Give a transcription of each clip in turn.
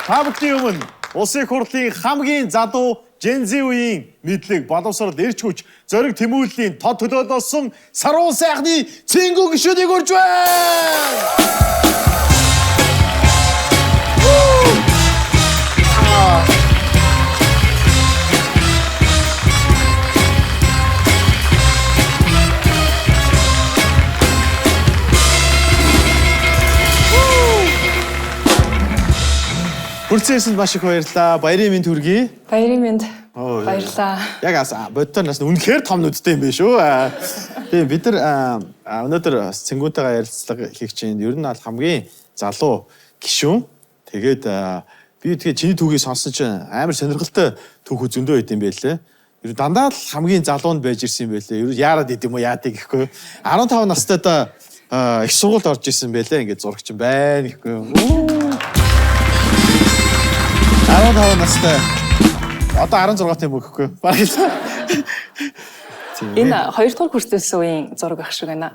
Та бүхний өмнө улсын хурлын хамгийн залуу Gen Z үеийн мэдлэг боловсрол эрч хүч зориг тэмүүллийн тод төлөөд болсон Сарвуу сайхны цэнгүү гишүүдийг урьж байна. Хүрцээсэнд маш их баярлалаа. Баярын мэнд хүргэе. Баярын мэнд. Баярлалаа. Яг бодтоо нас үнэхээр том нүдтэй юм байна шүү. Тийм бид нар өнөөдөр цэнгүүнтэйгээ ярилцлага хийх чинь ер нь хамгийн залуу гишүүн. Тэгээд би тэгээ чиний түүхийг сонссон чинь амар сонирхолтой түүх зөндөө байт юм байлээ. Ер нь дандаа л хамгийн залуу нь байж ирсэн юм байлээ. Ер нь яарад идэм үү яадаг гэхгүй. 15 настайдаа их сургуульд орж исэн байлээ. Ингээд зурагч юм байна гэхгүй. 15 настай. Одоо 16 юм өгөхгүй. Энэ 2 дугаар курсээс үеийн зураг ах шиг байна.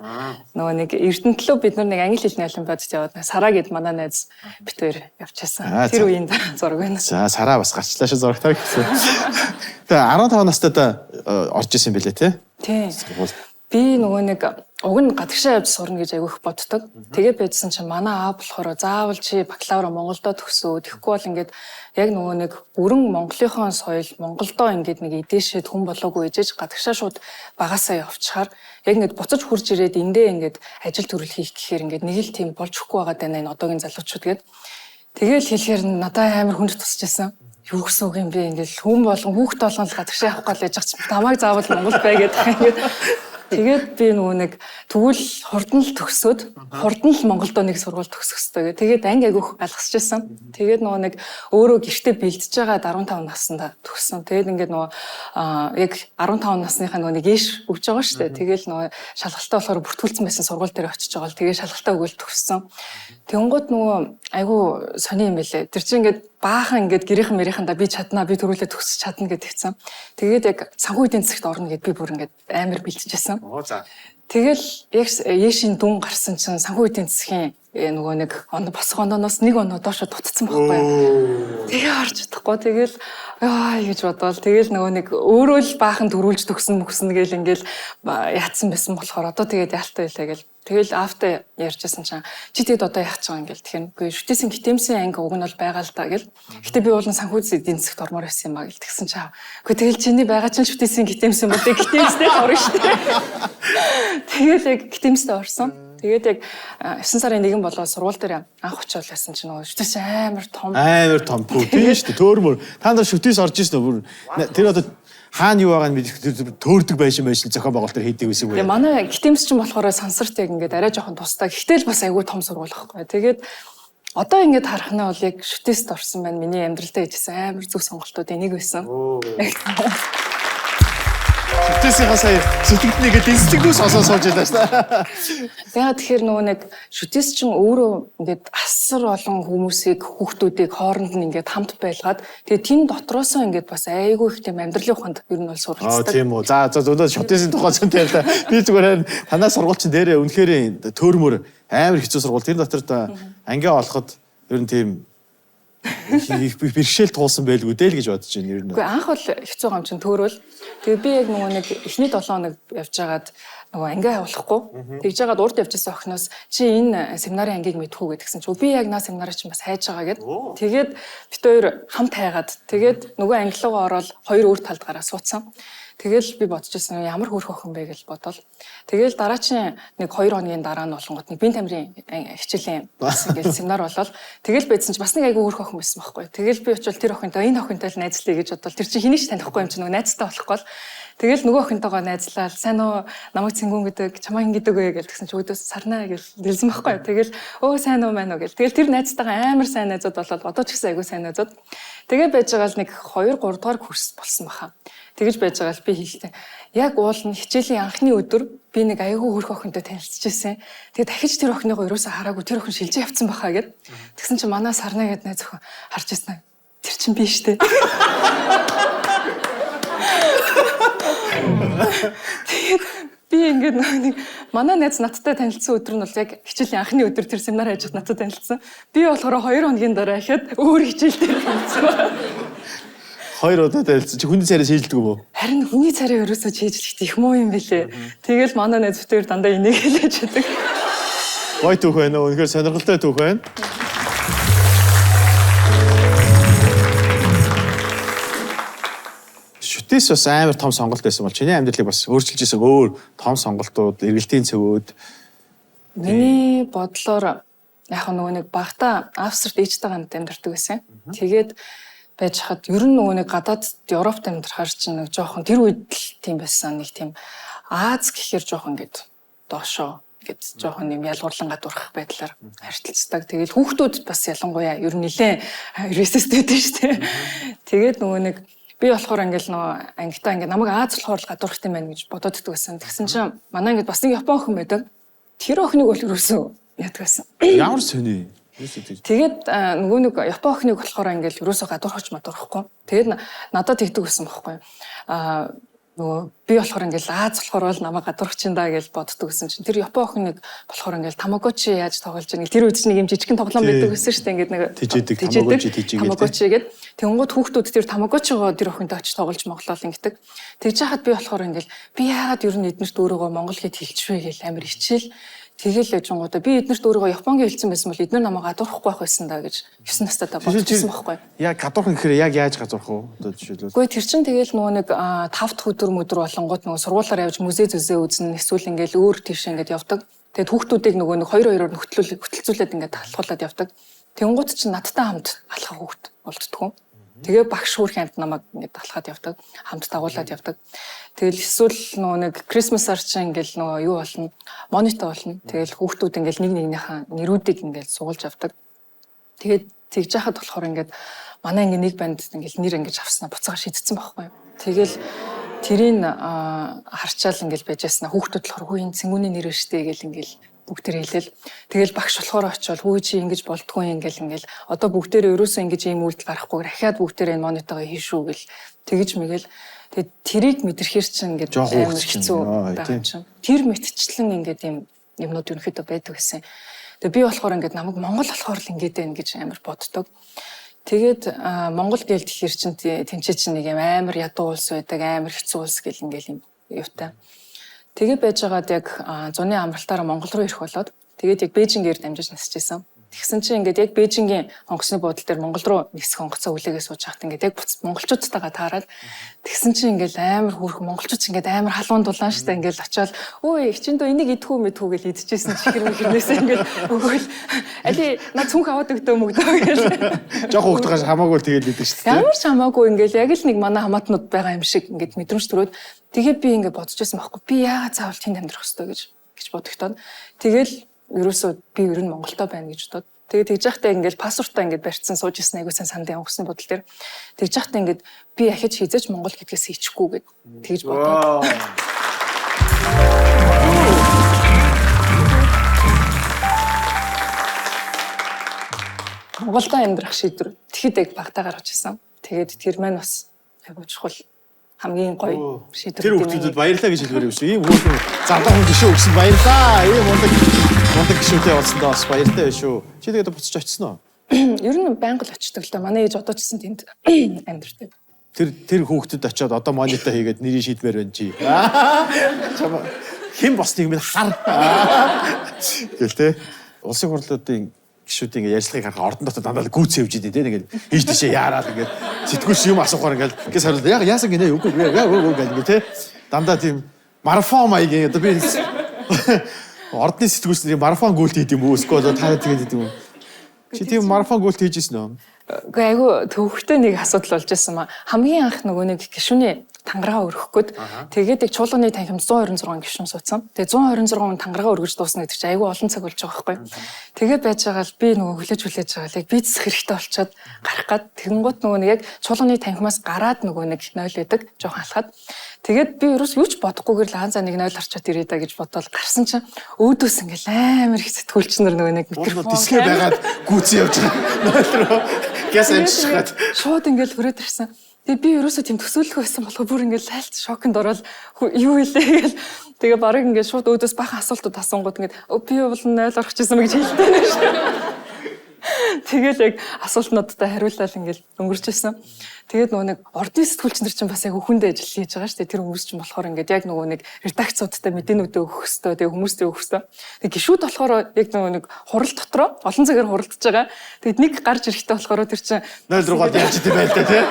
Нөгөө нэг Эрдэнэтлөө бид нэг англи хэлний олимпиадад яваад Сара гэд манай найз бит хоёр явчихсан. Тэр үеийн зураг байна. За Сара бас гарчлаа шүү зурагтаа гэсэн. Тэгээ 15 настайдаа орж исэн юм билээ тий? Тий. Би нөгөө нэг уг нь гадагшаа явж сурна гэж айгүйх боддог. Тэгээд байжсан чинь манай аав болохоор заавал чи бакалавра Монголдо төгсөө. Тэгэхгүй бол ингээд яг нөгөө нэг бүрэн Монголынхон соёл Монголдо ингээд нэг эдээшэд хүн болоогүй ээжэж гадагшаа шууд багасаа явчихаар яг ингээд буцаж хурж ирээд эндээ ингээд ажил төрөл хийх гэхээр ингээд нэг л тийм болж өгөхгүй байгаа даа энэ одоогийн залуучууд гээд тэгэл хэлэхээр надад амар хүнд тусч байсан. Юу гэсэн үг юм бэ ингээд хүн болгон хүүхд болгон л гадагшаа явах гал яж чинь тамайг заавал Монгол бай гэдэг ингээд тэгээд би нөгөө нэг тэгвэл хурдан л төгсөөд хурдан л Монголдо нэг сургууль төгсөх хэрэгтэй гэх. Тэгээд анги агиух алгасч байсан. Тэгээд нөгөө нэг өөрөө гэртээ бэлдэж байгаа 15 наснда төгссөн. Тэгээд ингээд нөгөө яг 15 насныхаа нөгөө нэг ээш өгж байгаа шүү дээ. Тэгээл нөгөө шалгалтаа болохоор бүртгүүлсэн байсан сургууль дээр очиж байгаа л тэгээд шалгалтаа өгөөл төгссөн. Тэнгууд нөгөө айгу сони юм байлээ. Тэр чинь ингээд баахан ингээд гэрийнхэн би чаднаа би төрүүлээ төгсөж чадна гэдэгцэн. Тэгээд яг санхүү эдийн засагт орно гэд би бүр ингээд амар бэлтжижсэн. Тэгэл яг яшин дүн гарсан чинь санхүү эдийн засгийн нөгөө нэг босго ононоос нэг оноо доошо дутцсан байхгүй. Тэгээ орж чадахгүй. Тэгэл яа гэж бодвол тэгэл нөгөө нэг өөрөө л баахан төрүүлж төгсөн гээл ингээл яатсан байсан болохоор одоо тэгээд яалтай байлаа гэл. Тэгэл аавтай ярьжсэн чинь чи тэгэд одоо яах гэж байгаа юм гээл. Тэгэхээр шүтээсэн гитэмсэн анги уг нь бол байгаа л да гэл. Гэтэ би бол санхүү эдийн засагт ормоор байсан юм а гэл тэгсэн чинь үгүй тэгэл чиний байгаа чинь шүтээсэн гитэмсэн бол гитэмстэй орно шүү дээ. Тэгэл яг гитэмстэй орсон. Тэгээд яг 9 сарын 1 болоод сургууль дээр анх очиод байсан чинь нөгөө шүтээс амар том пүү тийм шүү дээ төөрмөр та нар шүтээс орж ирсэн бүр тэр одоо хаана юу байгаа нь төөрдөг байшин зохион байгуулалт төр хийдэг байсан үү. Тэгээ манай гитэмс чинь болохоор сансарт яг ингээд арай жоохон тустай. Гэтэл бас айгүй том сургууль байхгүй. Тэгээд одоо ингээд харах нь бол яг шүтээст орсон байна. Миний амьдралдаа хийжсэн амар зөв сонголтуудын нэг байсан. Шүтээсийн сая сэтгэлдээ дэнслэггүй сонсоо сууж байлаа шүү дээ. Тэгэхээр нөгөө нэг шүтээс чинь өөрөө ингээд асар олон хүмүүсийг хүүхдүүдийг хооронд нь ингээд хамт байлгаад тэгээ тэн дотроосоо ингээд бас айгүй их тийм амьдралын ухаанд ер нь бол суралцдаг. Тийм үү. За өнөөдөр шүтээсийн тухай зэн ярьлаа. Би зүгээр танаа сургуульчин дээрээ үнэхээр төөрмөр амар хэцүү сургууль. Тэр дотор ангиа олоход ер нь тийм бэрхшээл туулсан байлгүй дээ л гэж бодож байна ер нь. Үгүй анх бол хэцүү гам чинь төөрөөл. Тэгээ би яг нөгөө нэг эхний 7 хоног явжгаад нөгөө ангиа явуулахгүй. Тэгж жагаад урд явжсэн охиноос чи энэ семинарын ангийг мэдхүү гэдгсэн чи би яг наа семинараа чинь бас хайж байгаа гэд. Тэгээд бит хоёр хамт хайгаад тэгээд нөгөө анги руугаа ороод хоёр өөр талдгаараа суудсан. Тэгэл би бодчихсон ямар хөөрх охин бэ гэж бодвол тэгэл дараачийн нэг 2 хоногийн дараа нь болонгот нэг биеийн тамирын хичээлийн ингээл семинар болол тэгэл байдсан чи бас нэг айгүй хөөрх охин байсан байхгүй. Тэгэл би очивол тэр охинтой энэ охинтой л найзлая гэж бодвол тэр чи хэнийг ч танихгүй юм чи нөгөө найзтай болохгүй л тэгэл нөгөө охинтойгоо найзлал сайн уу намайг цэнгүүн гэдэг чамаа ингэдэг вэ гэж тэгсэн чи өөдөөс сарнаа гэж дэлсэн байхгүй. Тэгэл өө сайн уу мань уу гэл тэгэл тэр найзтайгаа амар сайн найзууд болол одоо ч гэсэн айгүй сайн найзууд. Тэгээ байж байгаа л нэг 2 3 дугаар курс болсон баха. Тэгэж байж байгаа л би хэлсэн. Яг уул нь хичээлийн анхны өдөр би нэг аягүй хөрх охинтой танилцчихсэн. Тэгээ дахиж тэр охиныгоо ерөөсө хараагүй тэр охин шилжиж явцсан баха гэд. Тэгсэн чинь манай Сарна гэд найз охин харж ирсэн. Тэр чинь би штэ. Тэгээд Би ингээд нэг манай найз надтай танилцсан өдөр нь бол яг хичээлийн анхны өдөр тэр семинар хийж надтай танилцсан. Би болохоор 2 хоногийн дараа ихээд өөр хичээлдээ танилцсан. 2 удаа танилцсан. Чи хүний царай шийдэлдэг үү? Харин хүний царай ерөөсөө шийдэлт их муу юм бэлээ. Тэгэл манай найз бүтээр дандаа энийг хэлж яадаг. Гой түүх байна уу? Үнэхээр сонирхолтой түүх байна. Шүтээс бас амар том сонголт байсан бол чиний амьдралыг бас өөрчилж исэн өөр том сонголтууд, эргэлтийн цөвүүд. Миний бодлоор яг нөгөө нэг багтаа Австрид ээжтэйгээ хамт амьдардаг байсан. Тэгээд байж хад ер нь нөгөө нэг гадаад Европт амьдрахаар чинь нэг жоохон тэр үед л тийм байсан. Нэг тийм Аз гэхээр жоохон ингээд доошоо гэд жоохон юм ялгуурлан гадуурхах байдлаар харилцдаг. Тэгээд хүүхдүүд бас ялангуяа ер нь нэлээд ресист байдаг шүү дээ. Тэгээд нөгөө нэг би болохоор ингээл нөгөө ангитаа ингээд намайг Аз болохоор л гадуурхах юм байна гэж бодоод иддэг байсан. Тэгсэн чинь манай ингээд бас нэг Япон охин байдаг. Тэр охиныг бол ерөөсөө яадаг байсан. Ямар сони. Тэгээд нөгөө нэг Япон охиныг болохоор ингээл ерөөсөө гадуурхаж мадуурахгүй. Тэгээд надад тэгдэг байсан байхгүй. Нөгөө би болохоор ингээл Аз болохоор бол намайг гадуурхаж чинь даа гэж боддог гэсэн чинь тэр Япон охиныг болохоор ингээл тамагочи яаж тоглож байгааг тэр үед чинь нэг юм жижигхэн тоглоом байдаг гэсэн шүү дээ ингээд нэг тамагочи гэдэг. Тэнгууд хүүхдүүд тэр тамагочигоо тэр охинтой очиж тоглож моглол ингэдэг. Тэгж яхад би болохоор ингээл би яагаад ер нь эднэрт өөрийгөө монгол гэд хэлчихвэ гэж амар хичээл. Тэгэл яжгуудаа би эднэрт өөрийгөө японгийн хэлсэн байсан бол эднэр намайг гадуурхахгүй байх байсан даа гэж 9 настайдаа бодсон байхгүй. Яг гадуурх гэхээр яг яаж гадуурх уу? Одоо жишээлбэл. Гэхдээ тэр чинь тэгэл нөгөө нэг 5 дахь өдөр болонгууд нөгөө сургуулаар явж музей зүзээ үзнэ эсвэл ингээл өөр тийш ингээд явдаг. Тэгээд хүүхдүүдийг нөгөө нэг 2-2-оор хөтөлцүүлээд ингээд алхуулад явдаг. Тэнгууд чинь надтай хамт алхах хүүхд болддгоо. Тэгээ багш хүрх хамт намайг ингээд алхаад явдаг. Хамт дагуулад явдаг. Тэгэл эсвэл нөгөө нэг Крисмасаар чинь ингээл нөгөө юу болно? Монитор болно. Тэгэл хүүхдүүд ингээл нэг нэгнийхээ нэрүүдийг ингээл суулж авдаг. Тэгээд тэгж яхад болохоор ингээд манай ингээ нэг банд ингээл нэр ингэж авснаа буцаага шийдсэн байхгүй юу. Тэгэл тэрийг харчаал ингээл байжсна хүүхдүүд болохоор хүү энэ цэнгүүний нэр штэ гэл ингээл бүгдээр хэлээл. Тэгэл багш болохоор очивол хүү чи ингэж болдгүй ингээл одоо бүгдээр ерөөсөө ингэж ийм үйлдэл гарахгүй дахиад бүгдээр энэ монитойгоо хийшүү гэл тэгэж мэгэл тэгээд тэрийг мэдэрхэр чинь ингээд амар хэцүү байгаа юм. Тэр мэтчлэн ингээд юм юмнууд ерөнхийдөө байдаг гэсэн. Тэгээ би болохоор ингээд намайг Монгол болохоор л ингээд байна гэж амар боддог. Тэгээд Монгол гээл тэгэхээр чинь тэнцээ чинь нэг юм амар ядуу улс байдаг, амар хэцүү улс гэл ингээл юм юутай. Тэгээ байж байгаад яг зуны амралтаараа Монгол руу ирэх болоод тэгээд яг Бээжингээр дамжиж насч байсан. Тэгсэн чинь ингээд яг Бээжингийн онгоцны буудлын дээр Монгол руу нэгсэх онгоцоо үлээгээ сууж хахад ингээд яг монголчуудтайгаа таараад тэгсэн чинь ингээд амар хөөрхөн монголчууд ингээд амар халуун дулаан штэ ингээд очиод өө их чинь дөө энийг идэхүү мэдхүү гэж идчихсэн чихэр мөхнөөс ингээд өгөөл али над цүнх аваад өгдөө мөгдөө гэж жоох хөөхтгаш хамаагүй тэгэл идэг штэ. Ямар ч хамаагүй ингээд яг л нэг манай хамаатнууд байгаа юм шиг ингээд мэдрэмж төрөөд тэгээд би ингээд бодож байсан байхгүй би яагаад заавал тэнд амьдрах хэрэгтэй гэж бодогдоод тэгэл ерөөсөө би ер нь Монголтой байна гэж бодоод тэгээд тэгж яхтаа ингээд паспортаа ингээд барьцсан сууж ирсэн айгуусан сандын онгоцны бодол дээр тэгж яхтаа ингээд би ахиж хизээч Монгол гэдгээс хийчихгүй гэд тэгж бодоод Монголдо амьдрах шийдвэр тэгэхэд яг багтаа гаргаж ирсэн. Тэгээд тэр маань бас айгуу чухал хамгийн гоё шийдвэр. Тэр хүүхдүүдэд баярлалаа гэж хэлмээр юм шүү. Ийм хүүхдүүд залуу хүн гişүү өгсөн баярлалаа. Ийм мундаг гişүүтэй болсондоо бас баяртай байна шүү. Чи тэгээд буцаж очсон уу? Ер нь байнга л очдог л да. Манай ээж одоо ч гэсэн тэнд амьдардаг. Тэр хүүхдэд очиод одоо монитор хийгээд нэрийг шийдмээр байна чи. Чама хэн босныг минь хар. Гэл те. Улсын хурлуудын гişүүд ингээ ярьцлагыг харах ордон дотор дандаа гүйц явж идэв те ингээд ийш тийшээ яараад ингээд сэтгүүлч юм асуухаар ингээд гис хариулт яг яасан гинэ үгүй гэл те дандаа тийм марафон маягийн одоо би ордны сэтгүүлчний марафон гүйлт хийд юм уу эсвэл таарад тэгээд хийд юм уу чи тийм марафон гүйлт хийж ирсэн үү? Үгүй айгу төвхтэй нэг асуудал болж байсан маа хамгийн анх нөгөө нэг гişүний тангараа өргөх гээд тэгээд яг чуулганы танхимд 126 гишүүн суудсан. Тэгээд 126 тангараа өргөж дуусна гэдэг чинь айгүй олон цаг болж байгаа байхгүй. Тэгээд байж байгаа л би нөгөө хүлээж байгаа л яг бицэх хэрэгтэй болчиход гарах гад тэгэнгუთ нөгөө нэг яг чуулганы танхимаас гараад нөгөө нэг 0 байдаг жоохон алхаад. Тэгээд би ерөөс юу ч бодохгүйгээр л за нэг 0 харчаад ирээ да гэж бодоод гарсан чинь өөдөөс ингээл амар их сэтгүүлчнэр нөгөө нэг микрофон дисгээ байгаад гүйцэн явж байгаа. 0 руу гэс амжчихад шууд ингээл хүрээд ирсэн. Тэгээ би ерөөсөө тийм төсөөлөх байсан болохоор бүр ингээд лайлт шоконд ороод юу хэлээ гээл. Тэгээ барыг ингээд шууд өөдөөс бахан асуултууд асуунгууд ингээд би бол 0 орох гэсэн мэг хэлдэг юм шиг. Тэгэл яг асуултнуудтай хариултал ингээд өнгөрч ирсэн. Тэгээд нөгөө нэг ордны сэтгүүлч нар чинь бас яг хүндээ ажил хийж байгаа шүү дээ. Тэр хүмүүс чинь болохоор ингээд яг нөгөө нэг редакцуудтай мэдээнүүдээ өгөх хөстөө, тэгээ хүмүүстээ өгөх хөстөө. Тэгээ гişүүд болохоор яг нөгөө нэг хурал дотроо олон цагаар хуралдаж байгаа. Тэгээд нэг гарч ирэхдээ болохоор тэр чинь 0 руугаад яаж идэв байл та тий.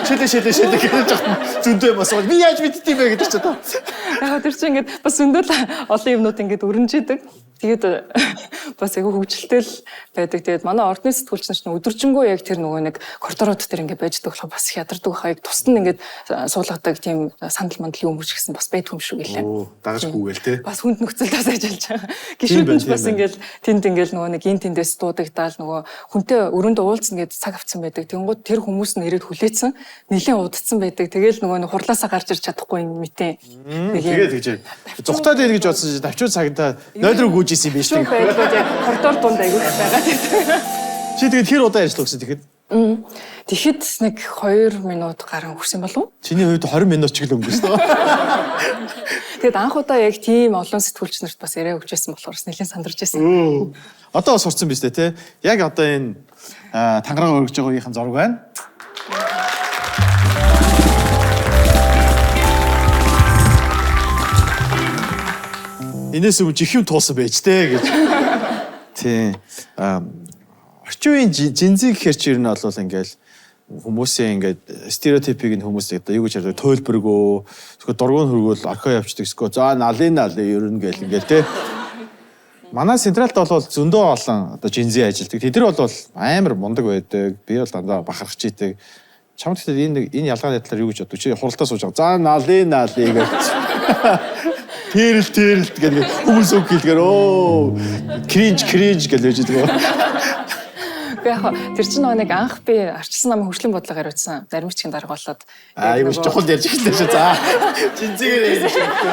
Шилээ гэж жоохон зөндөө бас би яаж мэддэв бэ гэдэг ч одоо. Яг тэр чинь ингээд бас зөндөл олон юмнууд ингээд өрнжидэг. Тэгээд бас яг хөвгөлтэй л байдаг. Тэгээд манай ордны сэтгүүлч нар чинь өдөржингөө яг тэр нөгөө нэг коридорууд дээр ингээд байждаг болохоор бас их ядардаг байхыг тусад нь ингээд суулгадаг тийм сандал мандлын өмөрч гэсэн бас байдгүй юм шүү гэлээ. Дагажгүйгээл тий. Бас хүнд нөхцөлд бас ажиллаж байгаа. Гişүүд нь бас ингээд тэнд ингээд нөгөө нэг ин тэндээс дуудагдаал нөгөө хүнтэй өрөөндөө уулзна гэж цаг авцсан байдаг. Тэнгууд тэр хүмүүс нь ирээд хүлээсэн, нэлийн удацсан байдаг. Тэгээл нөгөө нэг хурлаасаа гарч ирч чадахгүй юм мэтээ. Тэгээд тэгж зүхтаад ийн гэж бодсон чи давчуу цагтаа 0 руу гүйжсэн юм биш үү? Байдлууд яг коридор дунд аягүй байгаа гэдэг. Чи тэгээд хэр удаа ярьж төгсөн тэгэхэд? Тэгэхэд нэг 2 минут гарan хүрсэн болов уу? Чиний хувьд 20 минут ч гэлээ өнгөрсөн. Тэгэд анх удаа яг тийм олон сэтгүүлч нарт бас яриа өгчээсэн болохоор нэлээд сандарч байсан. Одоо бас сурцсан биз дээ тий. Яг одоо энэ тангараа өргөж байгаа үеийнхэн зураг байна. Энэс өмнө чих юм туусан байж тээ гэж. Тий. Орчин үеийн жинзээ гэхэр чи ер нь бол ингээл хүмүүсийн ингээд стереотипийг нь хүмүүс одоо юу гэж ярьдаг тойлбөргөө эсвэл дургуун хөргөөл орхио явчихдаг эсвэл за налын ер нь гээл ингээл тий. Манай централд бол зөндөө олон одоо жинзээ ажилтдаг. Тэд нар бол амар мундаг байдаг. Би бол дандаа бахархаж идэг. Чамд гэхдээ энэ ялгааны талаар юу гэж боддог? Чи хуралдаа сууж байгаа. За налын гэж. Тэрэлт гэдэг хүмүүс үг хэлгээр кринж гэж хэлж байгаа. Яг тэр чинь нэг анх би арчилсан намын хөгжлийн бодлогоор явуулсан наримчгийн дарга болоод айгуу чухал ярьж ихтэй шүү. За жинзээгээр ярьж ихтэй.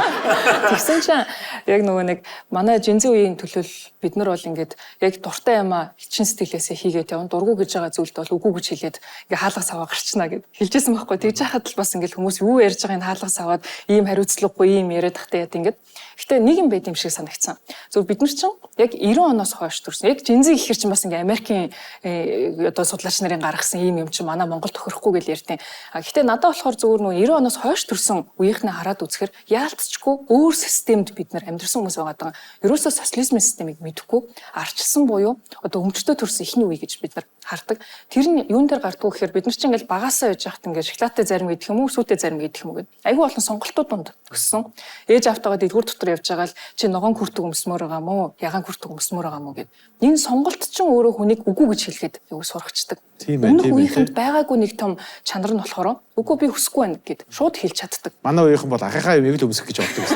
Тэгсэн чинь яг нөгөө нэг манай жинзээ үеийн төлөөл бид нар бол ингээд яг дуртай юмаа чин сэтгэлээсээ хийгээд явна. Дургу гэж байгаа зүйлд бол үгүй гэж хэлээд ингээ хаалга саваа гарчна гэд хэлжсэн байхгүй. Тэгж яхад л бас ингээд хүмүүс юу ярьж байгааг нь хаалга саваад ийм хариуцлагагүй ийм яриад тахтай яд ингээд. Гэтэ нэг юм байт юм шиг санагдсан. Зөв бид нар чинь яг 90 оноос хойш төрсөн. Яг жинзээ гэхэр чинь бас ингээ Америкийн одоо судлаач нарын гаргасан ийм юм чинь манай Монголд тохирохгүй гэж ярьдیں۔ Гэхдээ надад болохоор зөвөр нөө 90 оноос хойш төрсэн үеийнхнээ хараад үзэхэр яалтчгүй өөр системд бид нар амьдэрсэн хүмүүс байгаа даа. Ерөөсөө социализмын системийг мэдэхгүй арчилсан буюу одоо өмчтөд төрсэн ихний үе гэж бид нар хардаг. Тэр нь юун дээр гардгуу гэхээр бид нар чинь ингээл багасаа яж хахт ингээд шоколадтай зарим идэх юм уу, сүттэй зарим идэх юм уу гэдэг. Айгүй олон сонголтууд донд өссөн. Ээж автагаа дэлгүүр дотор явж байгаа л чи ногоон хүртэг өмсмөр байгаа мó, ягаан хүртэг өмсмөр байгаа мó гэд. Энэ сонголт чинь өөрөө хүнийг үгүй гэж хэлгээд айгүй сургачдаг. Өмнөх үеийнхэнд байгаагүй нэг том чанар нь болохоор үгүй би хүсэхгүй байна гэд шууд хэлж чаддаг. Манай үеийнхэн бол ахихаа юм л өмсөх гэж боддог.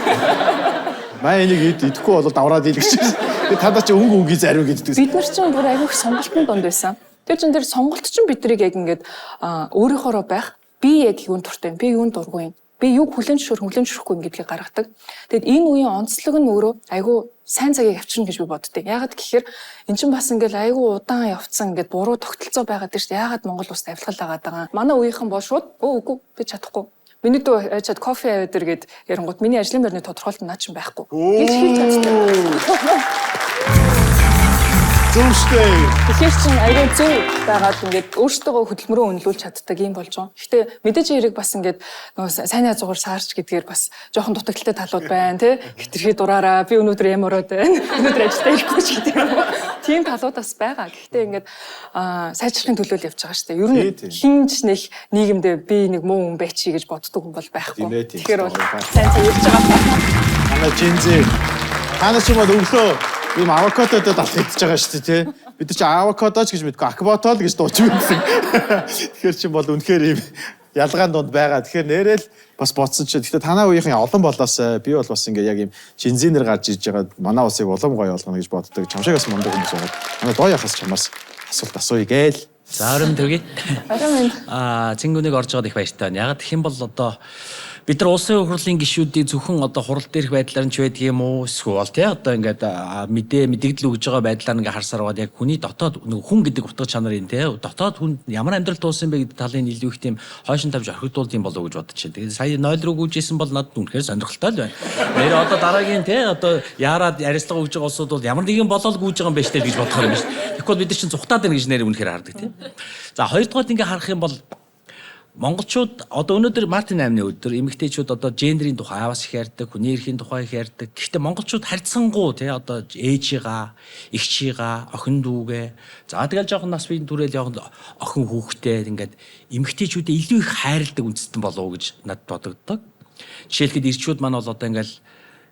Маа энийг идэхгүй бол давраад ийлгэж. Тадаа чи өнгө зарим гэдэг. Бид нар чинь бүр айгүй сонголтын донд байсан. Тэр чинь тэр сонголт чинь биднийг яг ингээд өөрийнхоороо байх би яг юунд дуртай би юунд дургүй би юг хүлэн зөвшөөрөхгүй гэдгийг гаргадаг. Тэгэд энэ үеийн онцлог нь өөрөө айгүй сайн цагийг авчирна гэж би боддیں۔ Яагаад гэхээр эн чинь бас ингээд айгүй удаан явцсан ингээд буруу тогтолцоо байгаад тийм шүү дээ. Яагаад Монгол улсад авилгал байгаа даа. Манай үеийнхэн бол шууд үгүй би чадахгүй. Миний дөө чад кофе аваад иргээд ярангууд миний ажлын байрны тодорхойлолт наа чинь байхгүй. Гэж хэлж чаддаг. Зөвштэй. Тэгэхээр чинь айгүй зөв байгаад ингээд өөртөө хөдөлмөрөө үнэлүүлж чаддаг юм болж байгаа. Гэхдээ мэдээж хэрэг бас ингээд нөгөө сайн язгуур саарч гэдгээр бас жоохон дутагдaltaй талууд байна тий. Хитрхи дураараа би өнөөдөр ямараад байна. Өнөөдөр ажилдаа ирэхгүй ч гэдэг юм. Тийм талууд бас байгаа. Гэхдээ ингээд сайжрахын төлөө л явж байгаа шүү дээ. Ер нь хинж нэг нийгэмдээ би нэг муу хүн байчи гэж боддог хүн бол байхгүй. Тэгэхээр бол сайн ярьж байгаа. Манай жинзээ ханаа ч юм бол өглөө ийм авокадодод алх идчихэж байгаа шүү дээ тий. Бид чи авокадоч гэж мэдгүй акватол гэж дууч байсан. Тэгэхээр чи бол үнэхээр ийм ялгаан донд байгаа. Тэгэхээр нэрэл бас бодсон чи. Гэхдээ танаа үеийнхэн олон болоос би бол бас ингээ яг ийм жинзинер гарч иж байгаа манай улсыг улам гоё болгоно гэж боддог. Чамшаагаас мундаг хүмүүс байгаа. Манай доо яхаас чамаас асуулт асууя гээл. За өрөм төргий. Цэнгүүнийг орж байгаад их баяртай байна. Ягаад гэх юм бол одоо бид нар улсын хурлын гишүүдийг зөвхөн одоо хурал дээрх байдлаар нь ч байдаг юм уу? Эсвэл тий одоо ингээд мэдээлэл өгж байгаа байдлаар ингээ харсаар байгаа яг хүний дотоод нэг хүн гэдэг утга чанарын тий дотоод хүн ямар амьдрал туулсан бэ гэдэг талын илүү их тийм хойшин тавьж орхигдуулд юм болов уу гэж бодож байна. Тэгээд сая 0 руу гүйжсэн бол надад үнэхээр сонирхолтой л байна. Нэр одоо дараагийн тий одоо яарад ярилцлага өгж байгаа улсууд бол ямар нэгэн болол гүйж байгаа юм бэ штэ гэж бодохоор юм шүү. Тэгэхгүй бид нар чинь зүхтаад байна гэж нэр үнэхээр хардаг тий. За хоёрдугаар ингээ харах юм бол монголчууд одоо өнөөдөр Мартин 8-ны өдөр эмэгтэйчүүд одоо гендерийн тухай аваас их ярьдаг, хүний эрхийн тухай их ярьдаг. Гэхдээ монголчууд харьцангуй тий одоо ээжигаа, эгчигаа, охин дүүгээ. За тэгэл жоохон нас биеийн түрэл явах охин хүүхдээ ингээд эмэгтэйчүүдээ илүү их хайрладаг үндэстэн болов уу гэж надад бодогддог. Жишээлхэд ирчүүд маань бол одоо ингээл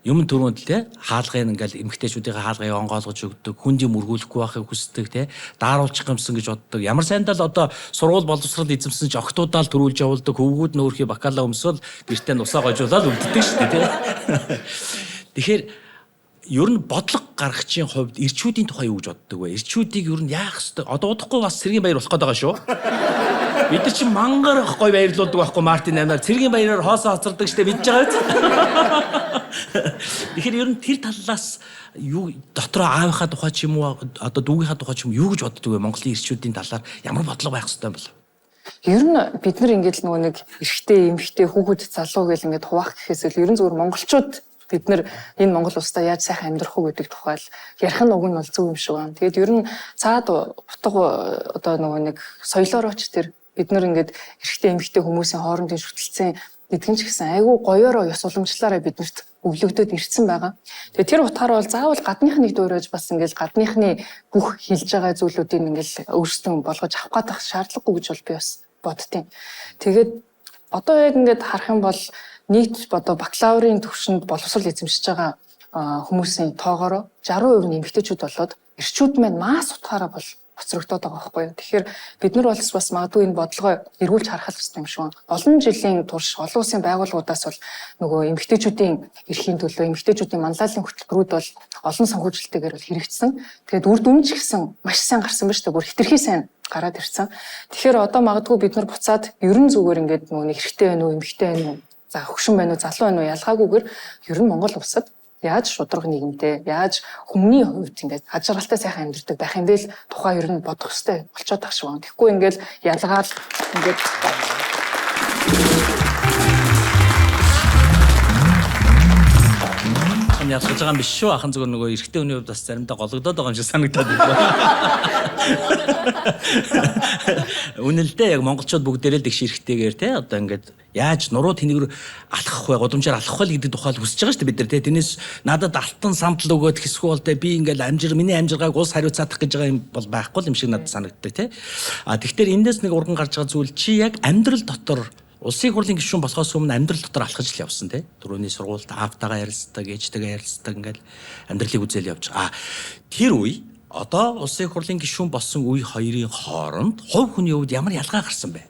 юм төрөнд те хаалгыг ингээл эмгтээчүүдийн хаалгыг онгоолгож өгдөг, хүнд юм өргүүлэхгүй байхыг хүсдэг те дааруулчих юмсан гэж боддог. Ямар сайндаа л одоо сургууль боловсрол эзэмсэн ч охтуудаа л төрүүлж явуулдаг, хөвгүүд нөөрхий бакалаа өмсөөл гэртээ нусаа гожуулаад үлддэг шүү дээ те. Тэгэхээр ер нь бодлого гаргачийн хувьд ирчүүдийн тухай юу гэж боддог вэ? Ирчүүдийг ер нь яах ёстой? Одоо удахгүй бас Цэргийн баяр болох гээд байгаа шүү. Бид нар чинь мангар гой баярлуулдаг байхгүй Мартин 8-аар Цэргийн баяраар хоосоо хоцордог штэ мэдж байгаа биз? Тэгэхээр ер нь тэр талаас юу дотроо аавынхаа тухай ч юм уу одоо дүүгийнхаа тухай ч юм юу гэж боддог вэ? Монголын ирчүүдийн талаар ямар бодлого байх ёстой юм бол? Ер нь бид нар ингээд нөгөө нэг эрэгтэй, эмэгтэй, хүүхэд, залуу гэл ингээд хуваах гэхээс л ер нь зөвхөн монголчууд бид нар энэ Монгол улстай яаж сайхан амьдрах уу гэдэг тухай л ярих нь уг нь бол зөв юм шиг байна. Тэгээд ер нь цаад утга одоо нөгөө нэг соёлоорооч тэр бид нар ингээд эрэгтэй, эмэгтэй хүмүүсийн хоорондын шүтэлцэн гэдэг нь ч гэсэн айгүй гоёороо ёс уламжлалаараа биднэрт өвлөгдөд ирсэн байгаа. Тэгээ тэр утгаараа бол заавал гадныхныг дуурайж бас ингээл гадныхны бүх хэлж байгаа зүйлүүдийг ингээл өөрсдөө болгож авах гэдэг шаардлагагүй гэж бол би бас боддtiin. Тэгээд одоо яг ингээд харах юм бол нийт одоо бакалаврын түвшинд боловсрол эзэмшиж байгаа хүмүүсийн тоогоороо 60% нь эмэгтэйчүүд болоод эрчүүд маань мас утгаараа бол хоцрогдоод байгаа байхгүй юу. Тэгэхээр бид нар бол бас магадгүй энэ бодлогоо эргүүлж харах хэрэгтэй юм шиг байна. Олон жилийн турш олон улсын байгууллагуудаас бол нөгөө эмэгтэйчүүдийн эрхийн төлөө эмэгтэйчүүдийн манлайлалын хөтөлбөрүүд бол олон санхүүжилтээр бол хэрэгжсэн. Тэгээд үр дүн ч гэсэн маш сайн гарсан ба шүү дээ. Бүр хитрхи сайн гараад ирсэн. Тэгэхээр одоо магадгүй бид нар буцаад ерөн зүгээр ингээд нөгөө нэг хэрэгтэй байна уу, эмэгтэй байна уу, за хөгшин байна уу, залуу байна уу ялгаагүйгээр ер нь Монгол улсад яаж шударга нийгэмтэй, яаж хүмүүний хувьд ингээд аж аргалтай сайхан амьдардаг байх юм бэ л тухай ер нь бодох хэрэгтэй болчиход байгаа шүү. Тэгэхгүй ингээд ялгаал ингээд яг суулж байгаа юм биш шүү. Ахын зүгээр нөгөө эрэгтэй хүний хувьд бас заримдаа гологдоод байгаа юм шиг санагдаад байна. Үнэлдэ яг монголчууд бүгдээрээ л их эрэгтэйгээр те одоо ингээд яаж нуруу тэнийгээр алхах вэ, гудамжаар алхах вэ гэдэг тухай хүсэж байгаа шүү дээ бид нар те. Тэрнээс надад алтан самтал өгөөд хэсгүй бол те би ингээд миний амжиргааг улс хариуцаадах гэж байгаа юм бол байхгүй юм шиг надад санагддаг те. Тэгэхээр эндээс нэг урган гарч байгаа зүйл чи яг амьдрал дотор улсын хурлын гишүүн болохоос өмнө амьдрал дотор алхаж л явсан тий. Түрүүний сургуульд аавтайгаа ярилцдаг, ээжтэйгээ ярилцдаг ингээл амьдралыг үзэл явж байгаа. Тэр үе одоо улсын хурлын гишүүн болсон үе хоёрын хооронд хувь хүний хувьд ямар ялгаа гарсан бэ?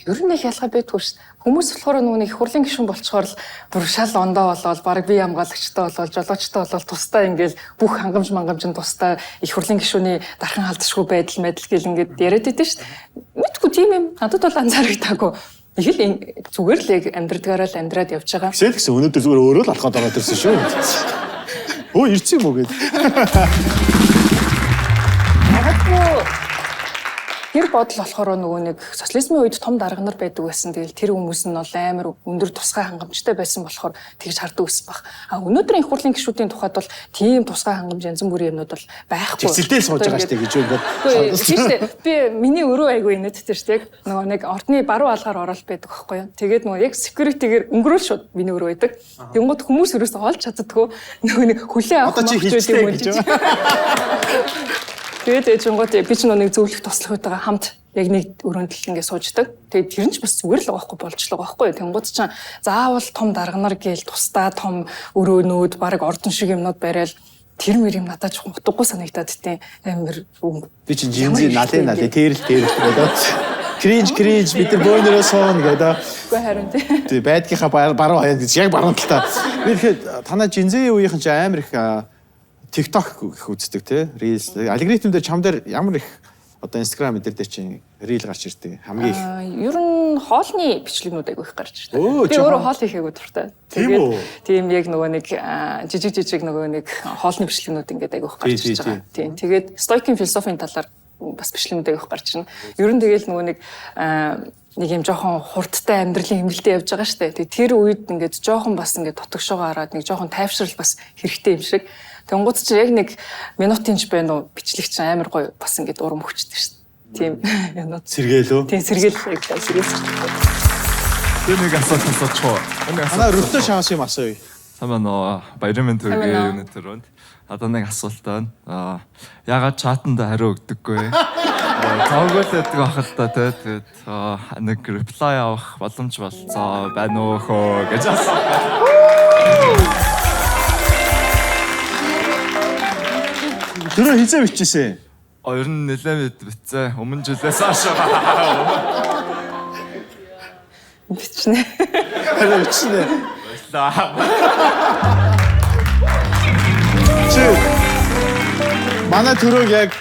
ер нь их ялгаа байдгүй шүү. Хүмүүс болохоор нөгөө их хурлын гишүүн болчихоор л бүр шал ондоо болоод баг бие хамгаалагчтай болоод жолоочтой болоод тусдаа ингээл бүх хангамж нь тусдаа их хурлын гишүүний дархан халдшгүй байдал гэл ингээд яриад идэв шүү. Мэдгүй тийм юм. Надад бол анзаарагдаагүй. Их л зүгээр л яг амьдрдгаараа л амьдраад явж байгаа. Шил гэсэн өнөөдөр зүгээр өөрөө л алхаад ороод ирсэн шүү. Өө ирсэн юм уу гээд. Тэр бодол болохоор нөгөө нэг социализмын үед том дарга нар байдаг байсан. Тэгэл тэр хүмүүс нь бол амар өндөр тусгай хангамжтай байсан болохоор тэгж хардаг байсан баг. Өнөөдрийн их хурлын гишүүдийн тухайд бол тийм тусгай хангамж янз бүрийн юмнууд бол байхгүй. Зэвсэлдээ сууж байгаа штэ гэж үгээд. Би миний өрөө айгүй инээдтэй штэ яг нөгөө нэг ордны баруун алгаар ороод байдаг байхгүй юу. Тэгээд нөгөө яг security-гээр өнгөрөөл шууд миний өрөө байдаг. Тэнгууд хүмүүс өрөөсөө олж чаддаггүй нөгөө нэг хүлээ авах мохчууд юм уу. Тэгээд ээжингууд би ч нэг зөвлөх туслах үетэйгээ хамт яг нэг өрөөнд л ингэ сууждаг. Тэгээд тэр нь ч бас зүгээр л байгаа байхгүй болжлоо байхгүй. Тэнгууд ч заавал том дарга нар гээл тусдаа том өрөөнүүд баг ордон шиг юмнууд барайл тэр мөр юм надад ч утгагүй санагдаад тийм амар би чинь жинзи налын тэрл гэдэг. Кринж бид нар бөөнөрөө суун гэдэг. Үгүй харин тийм байдгийнхаа баруун хаяад гэж яг баруун талаа. Би тэгэхээр танаа жинзи үеийнхэн ч амар их TikTok их үздэг тий. Reels алгоритм дээр чам дээр ямар их одоо Instagram дээр чинь reel гарч ирдэг. Хамгийн их. Ер нь хоолны бичлэгнүүд айгүй их гарч ирдэг. Өө, Би өөрөө хоол хийхээгүй дуртай. Тийм үү? Тийм яг нөгөө нэг жижиг нөгөө нэг хоолны бичлэгнүүд ингээд айгүй их гарч ирж байгаа. Тийм. Тэгээд стоикийн философийн талаар бас бичлэгнүүд айгүй их гарч ирнэ. Ер нь тэгэл нөгөө нэг нэг юм жоохон хурдтай амьдралын хэмнэлтэд явж байгаа штэ. Тэгээд тэр үед ингээд жоохон бас ингээд дутагшоогоо хараад нэг жоохон тайвшрал бас хэрэгтэй юм шиг. Тэнгууд чи яг нэг минутын ч байна уу бичлэг чинь амар гоё бас ингээд урам өгчдөг шүү дээ. Тийм юмнууд. Сэргээлөө. Тийм сэргээл сэргээл. Би нэг асуулт асуучих. Манай рөтө шанс юм асууя. Самаа баярын төргийн юуны төрөнд одоо нэг асуулт байна. Ягаад чатанда хариу өгдөггүй? Тааруулдаг байхад та тэгээд нэг reply авах боломж болцоо байна уу хөө гэж асуусан. Түрүү хизээ бичсэн. Ер нь нэлээд битсэн. Өмнө жилээс хойш. Бичнэ. Харин бичнэ. Чи манай түрүүг яг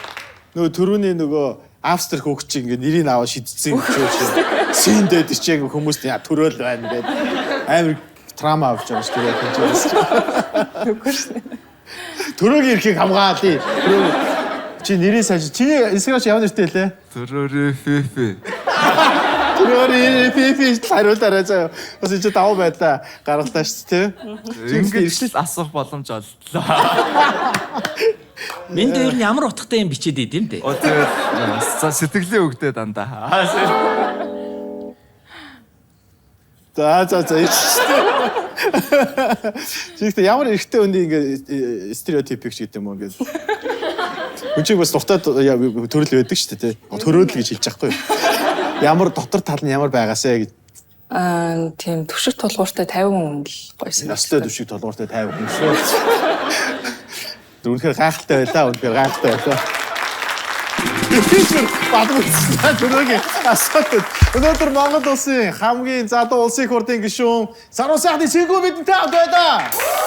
нөгөө түрүүний нөгөө австрик хөгч ингээд нэрийг аваад шидсэн гэж байна. Синдээд чи яг хүмүүст төрөөл байна гэдэг амар трама авч байгаа шүү дээ. Үгүй шнэ. Төрөөгийн эрхийг хамгаалъя. Чи нэрийг сайж. Чиний Instagram ямар нэртэй лээ? Төрөөрөө фифи. Төрөөгийн фифи хариулаарай заяа. Бас чи даваа байдлаа гаргалаа шүү дээ. Ингэж асуух боломж олдлоо. Минь дээр нь ямар утгатай юм бичээд идэм дээ. Тэгээд сэтгэлийн өгдөө дандаа. За Жигтэй ямар эрэгтэй хүний ингээ стереотипик ч гэдэг юм уу ингээд. Үчиг бас дуртай төрөл байдаг шүү дээ тий. Төрөөдөл гэж хэлж байхгүй юу? Ямар дотор тал нь ямар байгаасэ гэж. Тийм төвшиг толгууртай 50 хүн л гойсон. Настай төвшиг толгууртай 50 хүн шүү. Үнэхээр гайхалтай байлаа. Үнэхээр гайхалтай байлаа. Бадмцсан түрүүгийн асуулт. Өнөөдөр Монгол улсын хамгийн залуу улсын хурлын гишүүн Саруу сайхны цэнгүү бидэнтэй хамт байлаа.